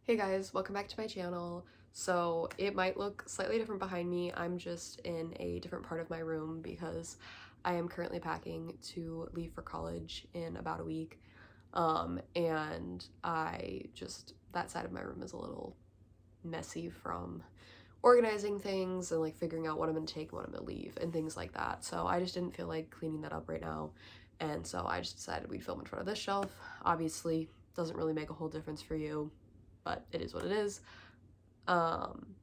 Hey guys, welcome back to my channel. So it might look slightly different behind me. I'm just in a different part of my room because I am currently packing to leave for college in about a week. And that side of my room is a little messy from organizing things and like figuring out what I'm gonna take and what I'm gonna leave and things like that. So I just didn't feel like cleaning that up right now. And so I just decided we'd film in front of this shelf. Obviously, doesn't really make a whole difference for you, but it is what it is. Um,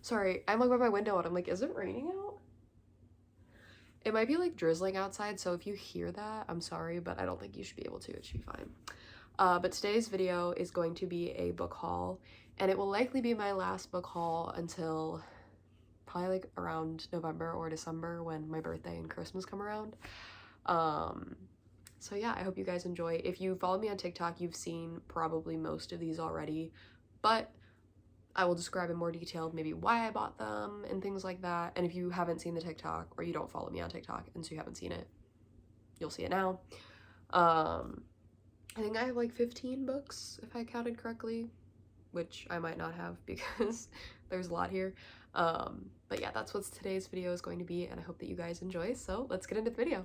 Sorry, I'm like by my window and I'm like, is it raining out? It might be like drizzling outside, so if you hear that, I'm sorry, but I don't think you should be able to. It should be fine. But today's video is going to be a book haul, and it will likely be my last book haul until probably like around November or December when my birthday and Christmas come around. Um, so yeah, I hope you guys enjoy. If you follow me on TikTok, you've seen probably most of these already, but I will describe in more detail maybe why I bought them and things like that. And if you haven't seen the TikTok or you don't follow me on TikTok and so you haven't seen it, you'll see it now. I think I have like 15 books if I counted correctly, which I might not have because there's a lot here. But yeah, that's what today's video is going to be, and I hope that you guys enjoy. So let's get into the video.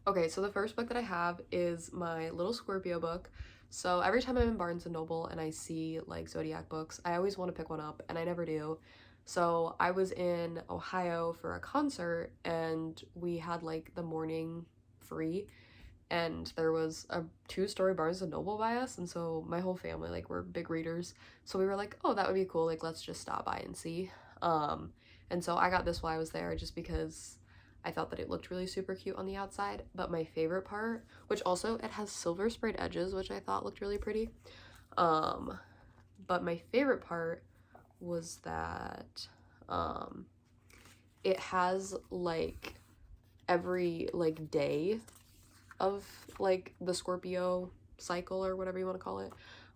Okay, so the first book that I have is my Little Scorpio book. So every time I'm in Barnes and Noble and I see like Zodiac books, I always want to pick one up and I never do. So I was in Ohio for a concert and we had like the morning free, and there was a two-story Barnes and Noble by us, and so my whole family like we're big readers. So we were like, "Oh, that would be cool. Like let's just stop by and see." Um and so I got this while I was there just because I thought that it looked really super cute on the outside, but my favorite part, which also it has silver sprayed edges, which I thought looked really pretty. Um, but my favorite part was that um, it has like every like day of like the Scorpio cycle or whatever you want to call it.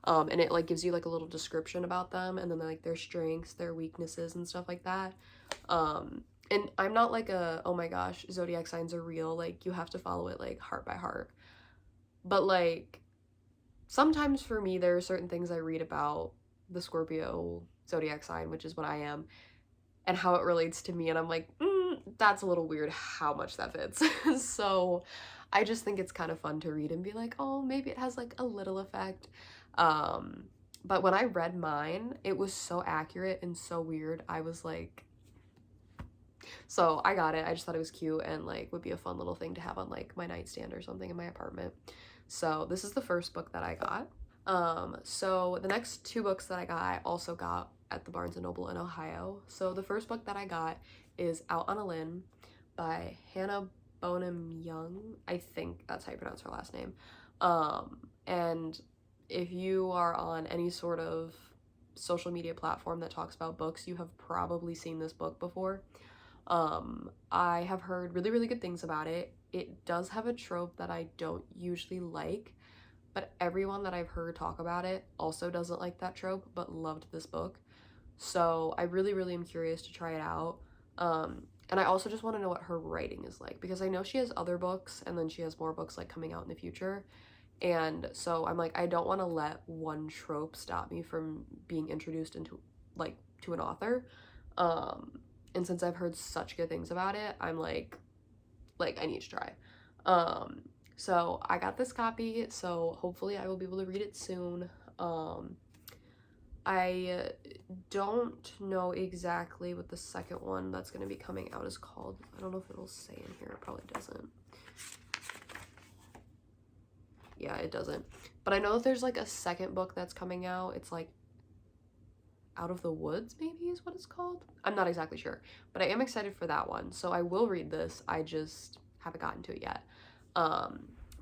And it like gives you like a little description about them and then like their strengths, their weaknesses and stuff like that. And I'm not like a, oh my gosh, zodiac signs are real, like you have to follow it like heart by heart. But like sometimes for me there are certain things I read about the Scorpio zodiac sign, which is what I am, and how it relates to me, and I'm like, that's a little weird how much that fits. So I just think it's kind of fun to read and be like, oh, maybe it has like a little effect. Um, but when I read mine, it was so accurate and so weird. I was like, so I got it. I just thought it was cute and like would be a fun little thing to have on like my nightstand or something in my apartment. So this is the first book that I got. So the next two books that I also got at the Barnes and Noble in Ohio. So the first book that I got is Out on a Limb by Hannah Bonham Young. I think that's how you pronounce her last name. And if you are on any sort of social media platform that talks about books, you have probably seen this book before. I have heard really, really good things about it. It does have a trope that I don't usually like, but everyone that I've heard talk about it also doesn't like that trope, but loved this book. So I really, really am curious to try it out. And I also just want to know what her writing is like, because I know she has other books and then she has more books like coming out in the future. And so I'm like, I don't want to let one trope stop me from being introduced into like to an author. And since I've heard such good things about it, I'm like I need to try. So I got this copy, so hopefully I will be able to read it soon. I don't know exactly what the second one that's going to be coming out is called. I don't know if it'll say in here. It probably doesn't. Yeah, it doesn't. But I know that there's like a second book that's coming out. It's like Out of the Woods, maybe is what it's called. I'm not exactly sure, but I am excited for that one. So I will read this. I just haven't gotten to it yet.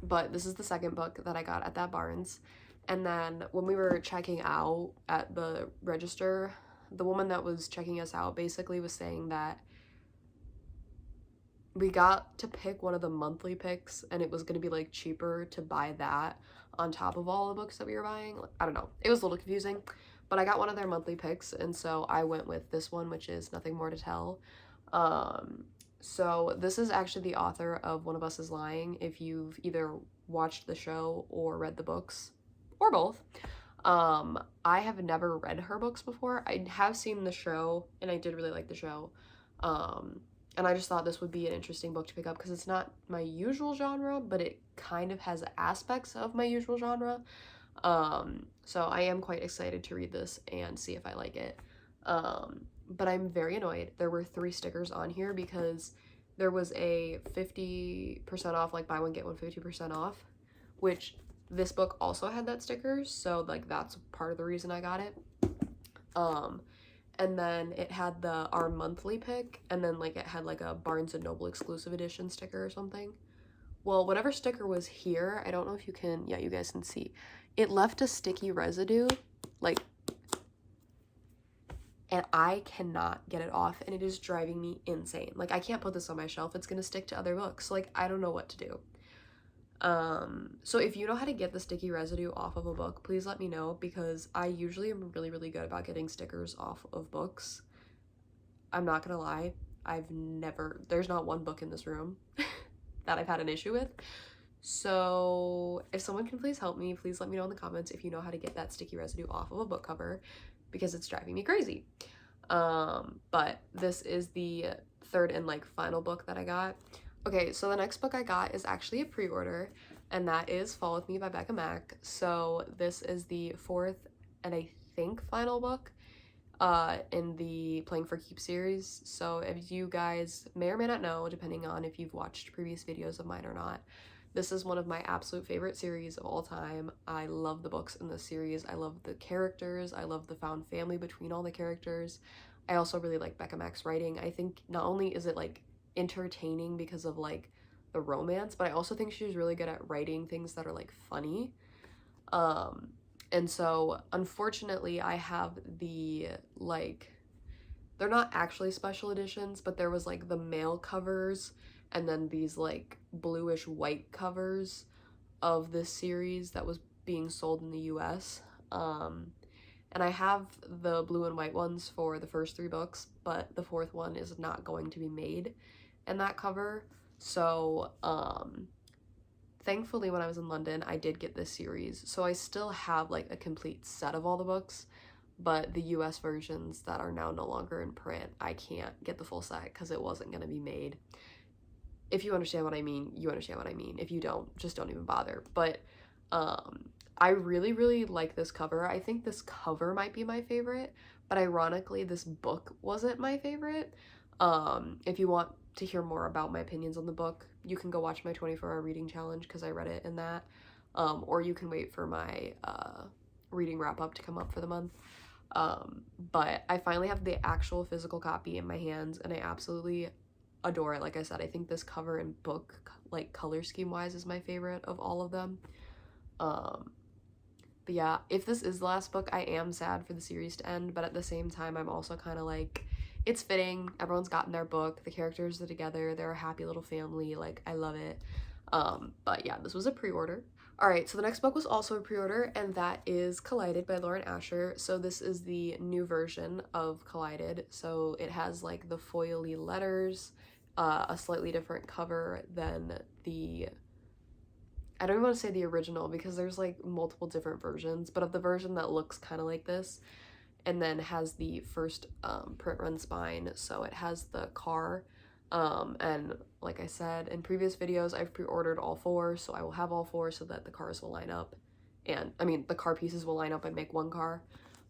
But this is the second book that I got at that Barnes. And then when we were checking out at the register, the woman that was checking us out basically was saying that we got to pick one of the monthly picks and it was going to be like cheaper to buy that on top of all the books that we were buying. I don't know. It was a little confusing, but I got one of their monthly picks, and so I went with this one, which is Nothing More to Tell. So this is actually the author of One of Us is Lying. If you've either watched the show or read the books, or both. I have never read her books before. I have seen the show, and I did really like the show. And I just thought this would be an interesting book to pick up because it's not my usual genre, but it kind of has aspects of my usual genre. So I am quite excited to read this and see if I like it. But I'm very annoyed. There were 3 stickers on here because there was a 50% off, like buy one get one 50% off, which this book also had that sticker, so like that's part of the reason I got it. And then it had the our monthly pick, and then like it had like a Barnes and Noble exclusive edition sticker or something. Well, whatever sticker was here, I don't know if you can, yeah, you guys can see. It left a sticky residue, like, and I cannot get it off, and it is driving me insane. Like, I can't put this on my shelf. It's gonna stick to other books. Like, I don't know what to do. So if you know how to get the sticky residue off of a book, please let me know, because I usually am really, really good about getting stickers off of books. I'm not gonna lie, there's not one book in this room that I've had an issue with. So if someone can please help me, please let me know in the comments if you know how to get that sticky residue off of a book cover, because it's driving me crazy. But this is the 3rd and like final book that I got. Okay, so the next book I got is actually a pre-order, and that is Fall With Me by Becca Mack. So this is the 4th and I think final book in the Playing for Keeps series. So if you guys may or may not know, depending on if you've watched previous videos of mine or not, this is one of my absolute favorite series of all time. I love the books in this series. I love the characters. I love the found family between all the characters. I also really like Becca Mack's writing. I think not only is it like entertaining because of like the romance, but I also think she's really good at writing things that are like funny. And so unfortunately I have the like, they're not actually special editions, but there was like the male covers and then these like bluish white covers of this series that was being sold in the US. And I have the blue and white ones for the first 3 books, but the 4th one is not going to be made in that cover. So thankfully when I was in London I did get this series, so I still have like a complete set of all the books, but the US versions that are now no longer in print, I can't get the full set because it wasn't going to be made. If you understand what I mean, you understand what I mean. If you don't, just don't even bother. But I really, really like this cover. I think this cover might be my favorite, but ironically this book wasn't my favorite. If you want to hear more about my opinions on the book, you can go watch my 24-hour reading challenge because I read it in that, or you can wait for my reading wrap-up to come up for the month. But I finally have the actual physical copy in my hands, and I absolutely adore it. Like I said, I think this cover and book, like color scheme wise, is my favorite of all of them. But yeah, if this is the last book, I am sad for the series to end, but at the same time I'm also kind of like, it's fitting. Everyone's gotten their book, the characters are together, they're a happy little family, like I love it. But yeah, this was a pre-order. Alright, so the next book was also a pre-order, and that is Collided by Lauren Asher. So this is the new version of Collided. So it has like the foily letters, a slightly different cover than the, I don't even want to say the original because there's like multiple different versions, but of the version that looks kind of like this, and then has the first print run spine. So it has the car, and like I said in previous videos, I've pre-ordered all 4, so I will have all 4 so that the cars will line up, and I mean the car pieces will line up and make one car.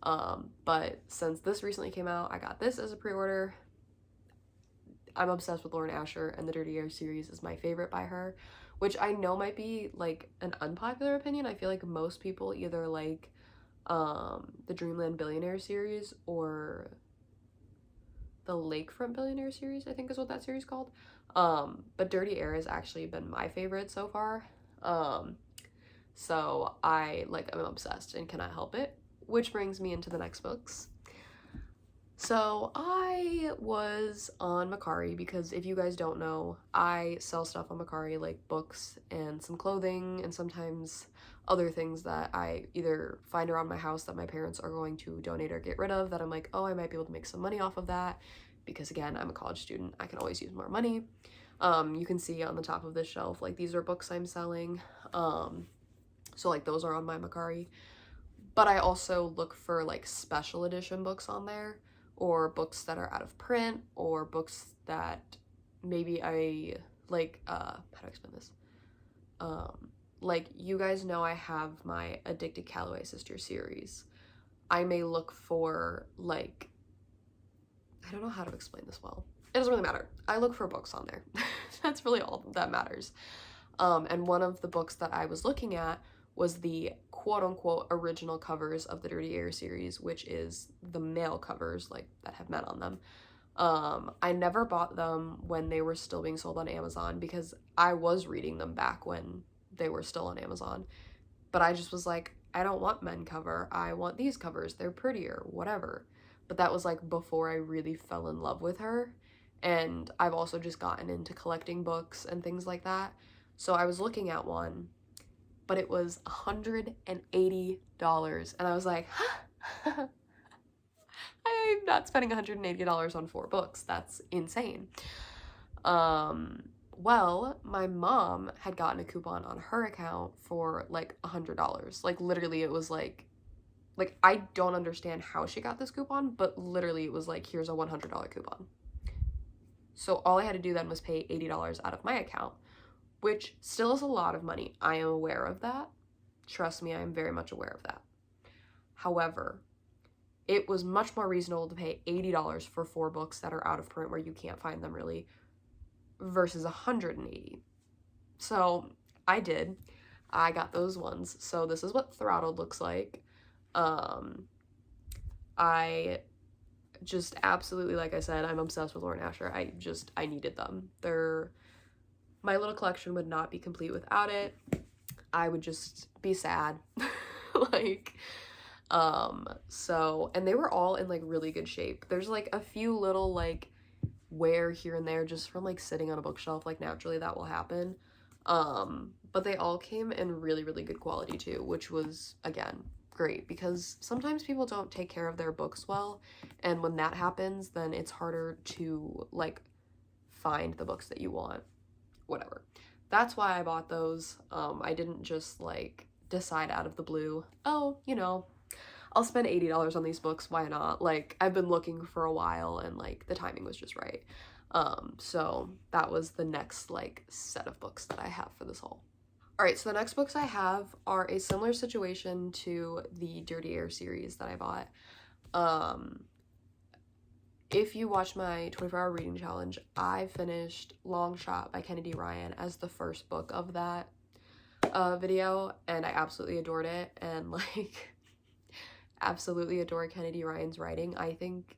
But since this recently came out, I got this as a pre-order. I'm obsessed with Lauren Asher, and the Dirty Air series is my favorite by her, which I know might be like an unpopular opinion. I feel like most people either like the Dreamland Billionaire series or the Lakefront Billionaire series, I think is what that series is called. But Dirty Air has actually been my favorite so far. So I'm obsessed and cannot help it, which brings me into the next books. So I was on Mercari because if you guys don't know, I sell stuff on Mercari, like books and some clothing and sometimes other things that I either find around my house that my parents are going to donate or get rid of, that I'm like, oh, I might be able to make some money off of that, because again, I'm a college student, I can always use more money. You can see on the top of this shelf, like, these are books I'm selling. So like those are on my Mercari. But I also look for like special edition books on there, or books that are out of print, or books that maybe I like, how do I explain this? Like, you guys know I have my Addicted Calloway Sister series. I may look for, like, I don't know how to explain this well. It doesn't really matter. I look for books on there. That's really all that matters. And one of the books that I was looking at was the quote-unquote original covers of the Dirty Air series, which is the male covers, like, that have men on them. I never bought them when they were still being sold on Amazon, because I was reading them back when they were still on Amazon. But I just was like, I don't want men cover. I want these covers. They're prettier, whatever. But that was like before I really fell in love with her. And I've also just gotten into collecting books and things like that. So I was looking at one, but it was $180. And I was like, huh? I'm not spending $180 on 4 books. That's insane. Well, my mom had gotten a coupon on her account for like $100. Like, literally, it was like I don't understand how she got this coupon, but literally it was like, here's a $100 coupon. So all I had to do then was pay $80 out of my account, which still is a lot of money. I am aware of that. Trust me, I am very much aware of that. However, it was much more reasonable to pay $80 for 4 books that are out of print where you can't find them really, versus $180. So I did. I got those ones. So this is what Throttled looks like. I just absolutely, like I said, I'm obsessed with Lauren Asher. I needed them. My little collection would not be complete without it. I would just be sad. Like, so, and they were all in like really good shape. There's like a few little like wear here and there just from like sitting on a bookshelf, like naturally that will happen. But they all came in really, really good quality too, which was, again, great, because sometimes people don't take care of their books well, and when that happens, then it's harder to like find the books that you want. Whatever. That's why I bought those. I didn't just like decide out of the blue, oh, you know, I'll spend $80 on these books, why not? Like, I've been looking for a while, and like the timing was just right. So that was the next like set of books that I have for this haul. All right, so the next books I have are a similar situation to the Dirty Air series that I bought. If you watch my 24-hour reading challenge, I finished Long Shot by Kennedy Ryan as the first book of that video, and I absolutely adored it, and like absolutely adore Kennedy Ryan's writing. I think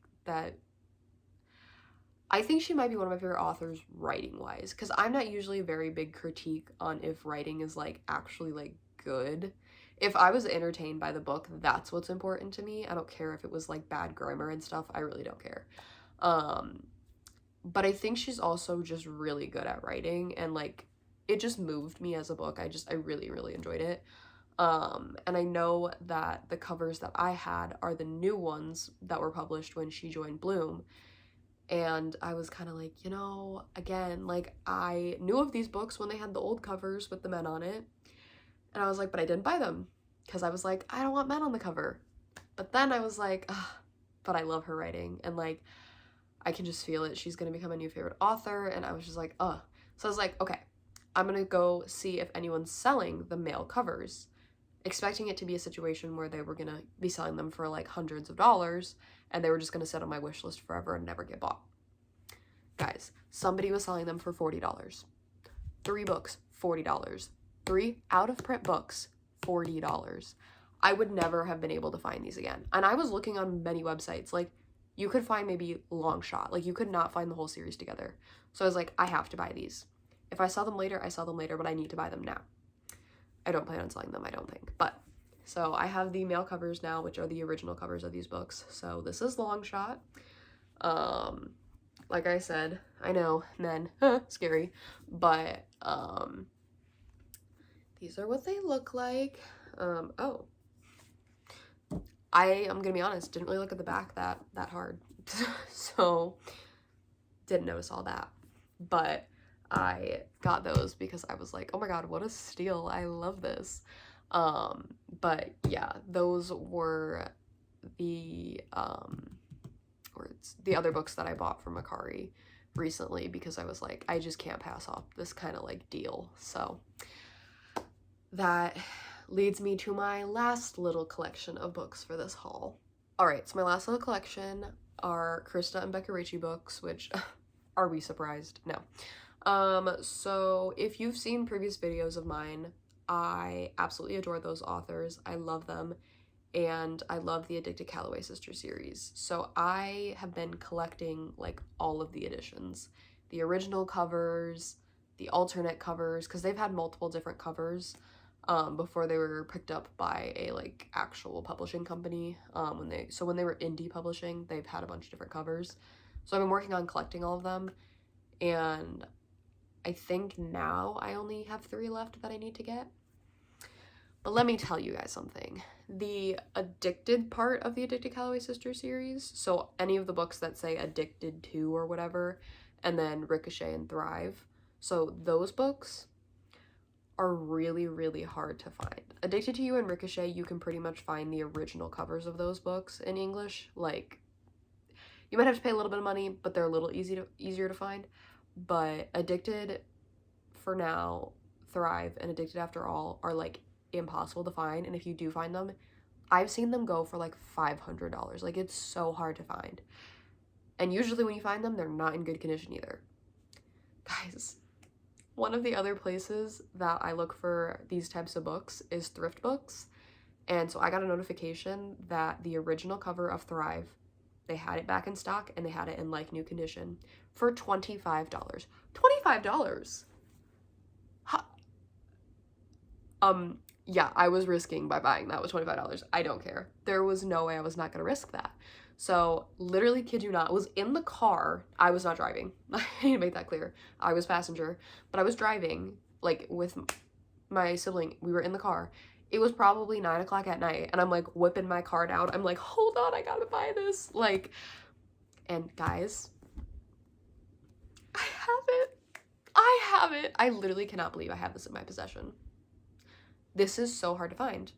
she might be one of my favorite authors writing wise, because I'm not usually a very big critique on if writing is like actually like good. If I was entertained by the book, that's what's important to me. I don't care if it was like bad grammar and stuff. I really don't care. But I think she's also just really good at writing, and like it just moved me as a book. I really, really enjoyed it. And I know that the covers that I had are the new ones that were published when she joined Bloom. And I was kind of like, you know, again, like I knew of these books when they had the old covers with the men on it. And I was like, but I didn't buy them because I was like, I don't want men on the cover. But then I was like, but I love her writing, and like I can just feel it. She's going to become a new favorite author. And I was just like, So I was like, okay, I'm going to go see if anyone's selling the male covers, expecting it to be a situation where they were going to be selling them for like hundreds of dollars, and they were just going to sit on my wish list forever and never get bought. Guys, somebody was selling them for $40. 3 books, $40. 3 out-of-print books, $40. I would never have been able to find these again. And I was looking on many websites, like you could find maybe Long Shot, like you could not find the whole series together. So I was like, I have to buy these. If I sell them later, I sell them later, but I need to buy them now. I don't plan on selling them, I don't think. But, so I have the male covers now, which are the original covers of these books. So this is Long Shot. Like I said, I know, men, scary, but, these are what they look like. Oh. I am gonna be honest, didn't really look at the back that hard. So, didn't notice all that. But, I got those because I was like, oh my god, what a steal. I love this. But yeah, those were the the other books that I bought from Mercari recently because I was like, I just can't pass off this kind of like deal. So that leads me to my last little collection of books for this haul. Alright, so my last little collection are Krista and Becca Ricci books, which, are we surprised? No. So if you've seen previous videos of mine, I absolutely adore those authors. I love them, and I love the Addicted Calloway Sister series. So I have been collecting like all of the editions, the original covers, the alternate covers, because they've had multiple different covers before they were picked up by a like actual publishing company. When they were indie publishing, they've had a bunch of different covers. So I've been working on collecting all of them, and I think now I only have 3 left that I need to get. But let me tell you guys something. The addicted part of the Addicted Calloway Sister series, so any of the books that say Addicted to or whatever, and then Ricochet and Thrive, so those books are really, really hard to find. Addicted to You and Ricochet, you can pretty much find the original covers of those books in English. Like, you might have to pay a little bit of money, but they're a little easier to find. But Addicted for now, Thrive, and Addicted After All are like impossible to find, and if you do find them, I've seen them go for like $500. Like, it's so hard to find. And usually when you find them, they're not in good condition either. Guys, one of the other places that I look for these types of books is thrift books. And so I got a notification that the original cover of Thrive, they had it back in stock, and they had it in like new condition for $25. $25! Yeah, I was risking by buying that with $25. I don't care. There was no way I was not gonna risk that. So literally, kid you not, I was in the car. I was not driving. I need to make that clear. I was passenger, but I was driving like with my sibling. We were in the car. It was probably 9 o'clock at night, and I'm like whipping my card out. I'm like, hold on, I gotta buy this. Like, and guys, I have it. I have it. I literally cannot believe I have this in my possession. This is so hard to find,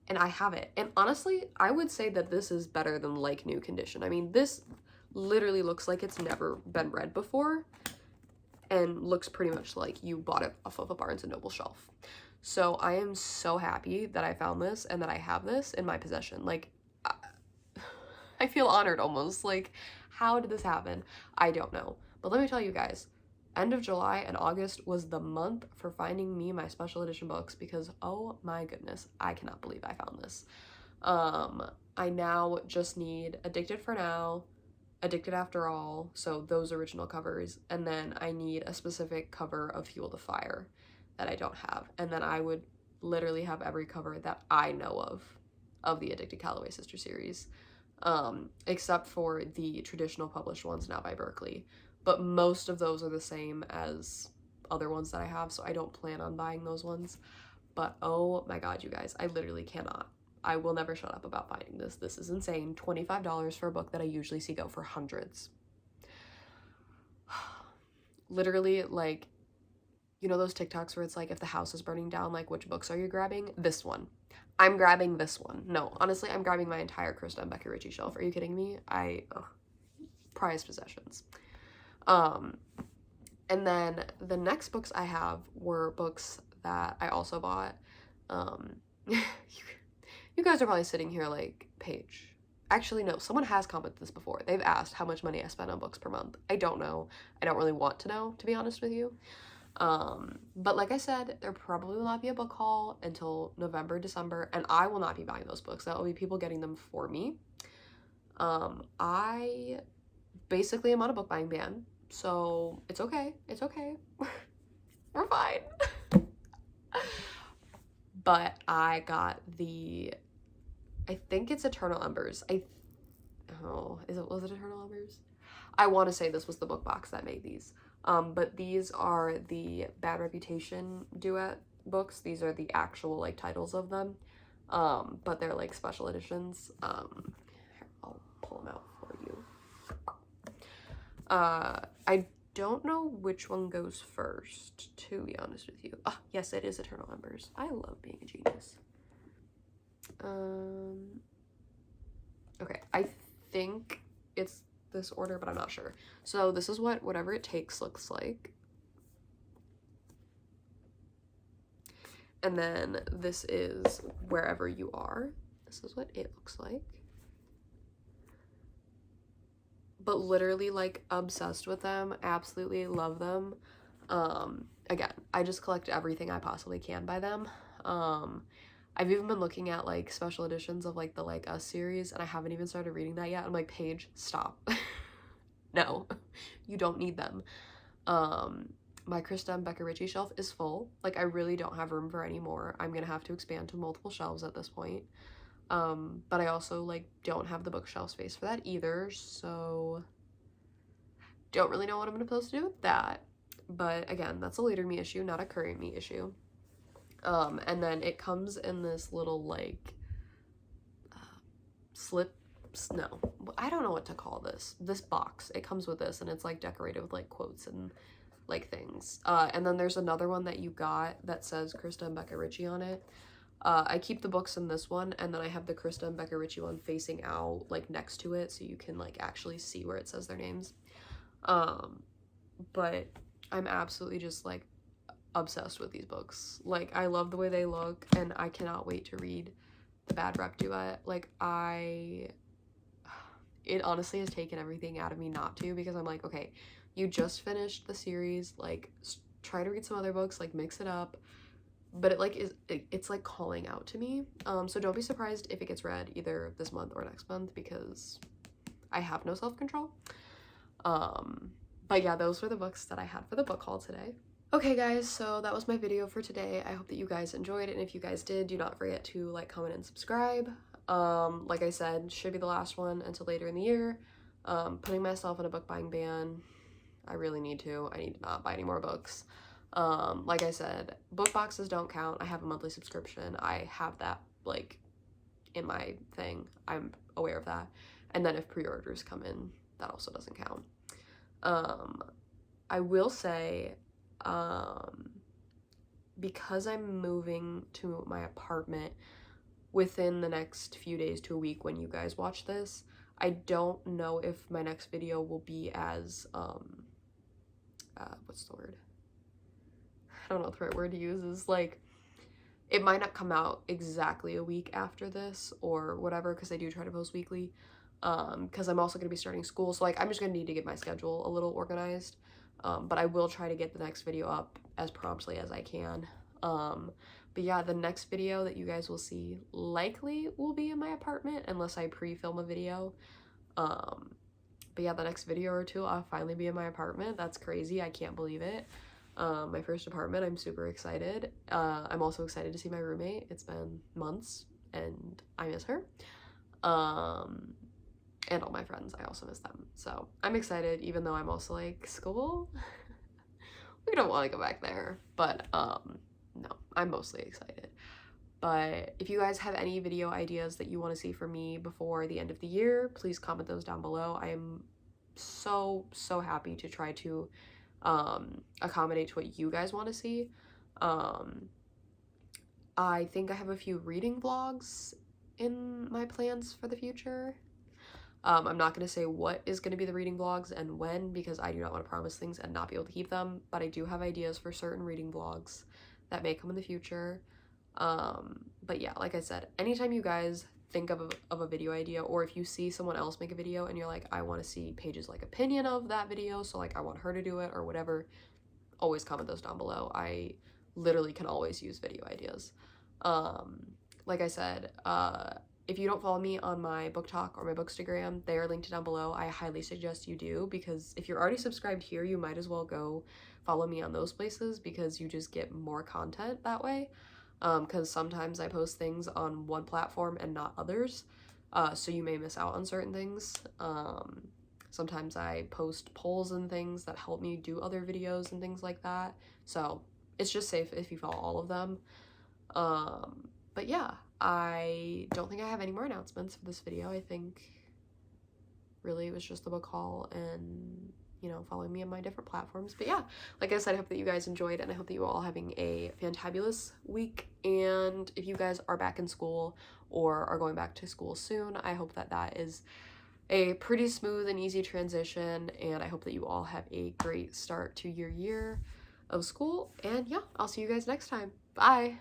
and I have it. And honestly, I would say that this is better than like new condition. I mean, this literally looks like it's never been read before and looks pretty much like you bought it off of a Barnes & Noble shelf. So I am so happy that I found this and that I have this in my possession. Like, I feel honored almost. Like, how did this happen? I don't know. But let me tell you guys, end of July and August was the month for finding me my special edition books, because oh my goodness, I cannot believe I found this. I now just need Addicted for Now, Addicted After All, so those original covers, and then I need a specific cover of Fuel the Fire that I don't have, and then I would literally have every cover that I know of the Addicted Calloway Sister series, except for the traditional published ones now by Berkley. But most of those are the same as other ones that I have, so I don't plan on buying those ones. But oh my god, you guys, I literally cannot. I will never shut up about finding this. This is insane. $25 for a book that I usually see go for hundreds. Literally, like, you know those TikToks where it's like, if the house is burning down, like, which books are you grabbing? This one. I'm grabbing this one. No, honestly, I'm grabbing my entire Krista and Becca Ricci shelf. Are you kidding me? Prized possessions. And then the next books I have were books that I also bought. You guys are probably sitting here like, Paige. Actually, no, someone has commented this before. They've asked how much money I spend on books per month. I don't know. I don't really want to know, to be honest with you. But like I said, there probably will not be a book haul until November, December, and I will not be buying those books. That will be people getting them for me. I basically am on a book buying ban, so it's okay. It's okay. We're fine. But I got I think it's Eternal Embers. Was it Eternal Embers? I want to say this was the book box that made these. But these are the Bad Reputation duet books. These are the actual like titles of them. But they're like special editions. Here, I'll pull them out for you. I don't know which one goes first, to be honest with you. Ah, yes, it is Eternal Embers. I love being a genius. Okay, I think it's this order, but I'm not sure. So this is what Whatever It Takes looks like. And then this is Wherever You Are. This is what it looks like. But literally, like, obsessed with them. Absolutely love them. Again, I just collect everything I possibly can by them. I've even been looking at, like, special editions of, like, the Like Us series, and I haven't even started reading that yet. I'm like, Paige, stop. No, you don't need them. My Krista and Becca Ritchie shelf is full. Like, I really don't have room for any more. I'm gonna have to expand to multiple shelves at this point. But I also, like, don't have the bookshelf space for that either, so don't really know what I'm supposed to do with that. But again, that's a later me issue, not a current me issue. And then it comes in this little, like, no, I don't know what to call this box. It comes with this, and it's, like, decorated with, like, quotes and, like, things. And then there's another one that you got that says Krista and Becca Ritchie on it. I keep the books in this one, and then I have the Krista and Becca Ritchie one facing out, like, next to it, so you can, like, actually see where it says their names. But I'm absolutely just, like, obsessed with these books. Like, I love the way they look, and I cannot wait to read The Bad Rep Duet. Like, it honestly has taken everything out of me not to, because I'm like, okay, you just finished the series, like, try to read some other books, like, mix it up. But it, like, it's like calling out to me. So don't be surprised if it gets read either this month or next month, because I have no self-control. But yeah, those were the books that I had for the book haul today. Okay guys, so that was my video for today. I hope that you guys enjoyed it, and if you guys did, do not forget to like, comment, and subscribe. Like I said, should be the last one until later in the year. Putting myself in a book buying ban. I really need to. I need to not buy any more books. Like I said, book boxes don't count. I have a monthly subscription. I have that, like, in my thing. I'm aware of that. And then if pre-orders come in, that also doesn't count. I will say, because I'm moving to my apartment within the next few days to a week when you guys watch this, I don't know if my next video will be as, what's the word? I don't know what the right word to use is. Like, it might not come out exactly a week after this or whatever, because I do try to post weekly, because I'm also going to be starting school, so, like, I'm just going to need to get my schedule a little organized, but I will try to get the next video up as promptly as I can. But yeah, the next video that you guys will see likely will be in my apartment, unless I pre-film a video. But yeah, the next video or two, I'll finally be in my apartment. That's crazy. I can't believe it. My first apartment. I'm super excited. I'm also excited to see my roommate. It's been months, and I miss her. And all my friends, I also miss them. So I'm excited, even though I'm also like, school? We don't want to go back there. But no, I'm mostly excited. But if you guys have any video ideas that you want to see from me before the end of the year, please comment those down below. I am so happy to try to accommodate to what you guys want to see. I think I have a few reading vlogs in my plans for the future. I'm not going to say what is going to be the reading vlogs and when, because I do not want to promise things and not be able to keep them, but I do have ideas for certain reading vlogs that may come in the future. But yeah, like I said, anytime you guys think of a video idea, or if you see someone else make a video and you're like, I want to see Paige's, like, opinion of that video, so, like, I want her to do it or whatever, always comment those down below. I literally can always use video ideas. Like I said, if you don't follow me on my book talk or my bookstagram, they are linked down below. I highly suggest you do, because if you're already subscribed here, you might as well go follow me on those places, because you just get more content that way. Because sometimes I post things on one platform and not others, so you may miss out on certain things. Sometimes I post polls and things that help me do other videos and things like that, so it's just safe if you follow all of them. But yeah, I don't think I have any more announcements for this video. I think really it was just the book haul and you know, following me on my different platforms. But yeah, like I said, I hope that you guys enjoyed, and I hope that you are all having a fantabulous week. And if you guys are back in school or are going back to school soon, I hope that that is a pretty smooth and easy transition, and I hope that you all have a great start to your year of school. And yeah, I'll see you guys next time. Bye!